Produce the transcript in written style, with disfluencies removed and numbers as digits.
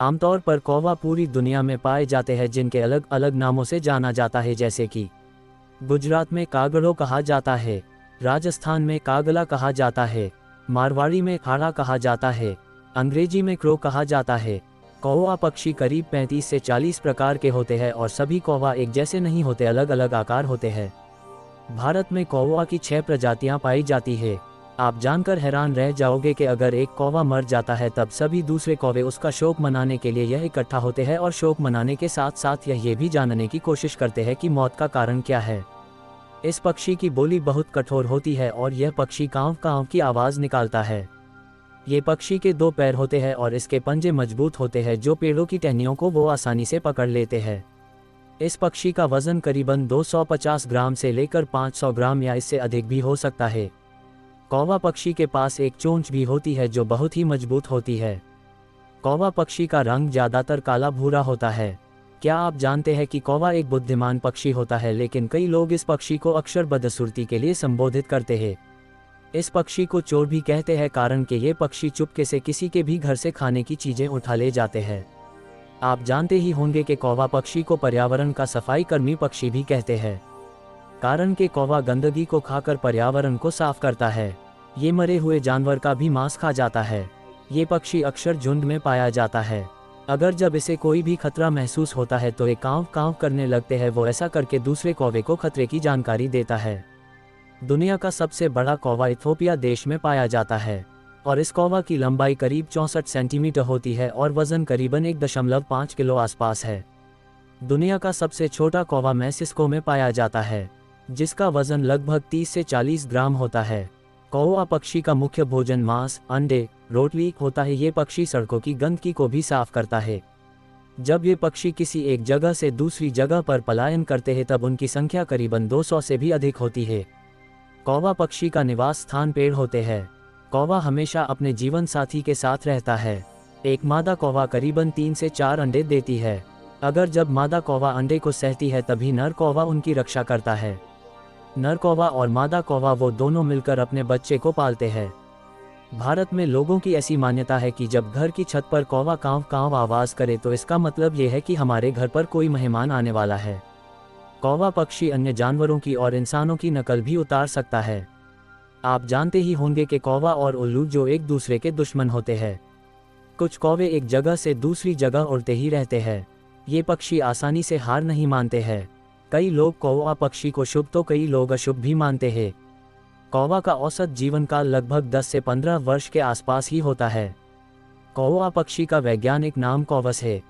आमतौर पर कौवा पूरी दुनिया में पाए जाते हैं, जिनके अलग अलग नामों से जाना जाता है, जैसे कि गुजरात में कागड़ो कहा जाता है, राजस्थान में कागला कहा जाता है, मारवाड़ी में खाड़ा कहा जाता है, अंग्रेजी में क्रो कहा जाता है। कौवा पक्षी करीब 35 से 40 प्रकार के होते हैं और सभी कौवा एक जैसे नहीं होते, अलग अलग आकार होते हैं। भारत में कौवा की 6 प्रजातियां पाई जाती है। आप जानकर हैरान रह जाओगे कि अगर एक कौवा मर जाता है तब सभी दूसरे कौवे उसका शोक मनाने के लिए यह इकट्ठा होते हैं और शोक मनाने के साथ साथ यह भी जानने की कोशिश करते हैं कि मौत का कारण क्या है। इस पक्षी की बोली बहुत कठोर होती है और यह पक्षी कांव कांव की आवाज़ निकालता है। ये पक्षी के 2 पैर होते हैं और इसके पंजे मजबूत होते हैं जो पेड़ों की टहनियों को वो आसानी से पकड़ लेते हैं। इस पक्षी का वजन करीबन 250 ग्राम से लेकर 500 ग्राम या इससे अधिक भी हो सकता है। कौवा पक्षी के पास एक चोंच भी होती है जो बहुत ही मजबूत होती है। कौवा पक्षी का रंग ज़्यादातर काला भूरा होता है। क्या आप जानते हैं कि कौवा एक बुद्धिमान पक्षी होता है, लेकिन कई लोग इस पक्षी को अक्सर बदसूरती के लिए संबोधित करते हैं। इस पक्षी को चोर भी कहते हैं कारण कि ये पक्षी चुपके से किसी के भी घर से खाने की चीज़ें उठा ले जाते हैं। आप जानते ही होंगे कि कौवा पक्षी को पर्यावरण का सफाई कर्मी पक्षी भी कहते हैं, कारण कि कौवा गंदगी को खाकर पर्यावरण को साफ करता है। ये मरे हुए जानवर का भी मांस खा जाता है। ये पक्षी अक्सर झुंड में पाया जाता है। अगर जब इसे कोई भी खतरा महसूस होता है तो ये कांव कांव करने लगते हैं। वो ऐसा करके दूसरे कौवे को खतरे की जानकारी देता है। दुनिया का सबसे बड़ा कौवा इथियोपिया देश में पाया जाता है और इस कौवा की लंबाई करीब 64 सेंटीमीटर होती है और वजन करीबन 1.5 किलो आसपास है। दुनिया का सबसे छोटा कौवा मेक्सिको में पाया जाता है, जिसका वजन लगभग 30 से 40 ग्राम होता है। कौवा पक्षी का मुख्य भोजन मांस, अंडे, रोटली होता है। ये पक्षी सड़कों की गंदगी को भी साफ करता है। जब ये पक्षी किसी एक जगह से दूसरी जगह पर पलायन करते हैं तब उनकी संख्या करीबन 200 से भी अधिक होती है। कौवा पक्षी का निवास स्थान पेड़ होते हैं। कौवा हमेशा अपने जीवन साथी के साथ रहता है। एक मादा कौवा करीबन 3 से 4 अंडे देती है। अगर जब मादा कौवा अंडे को सहती है तभी नर कौवा उनकी रक्षा करता है। नर कौवा और मादा कौवा वो दोनों मिलकर अपने बच्चे को पालते हैं। भारत में लोगों की ऐसी मान्यता है कि जब घर की छत पर कौवा कांव कांव आवाज़ करे तो इसका मतलब ये है कि हमारे घर पर कोई मेहमान आने वाला है। कौवा पक्षी अन्य जानवरों की और इंसानों की नकल भी उतार सकता है। आप जानते ही होंगे कि कौवा और उल्लू जो एक दूसरे के दुश्मन होते हैं। कुछ कौवे एक जगह से दूसरी जगह उड़ते ही रहते हैं। ये पक्षी आसानी से हार नहीं मानते हैं। कई लोग कौवा पक्षी को शुभ तो कई लोग अशुभ भी मानते हैं। कौवा का औसत जीवन काल लगभग 10 से 15 वर्ष के आसपास ही होता है। कौवा पक्षी का वैज्ञानिक नाम कौवस है।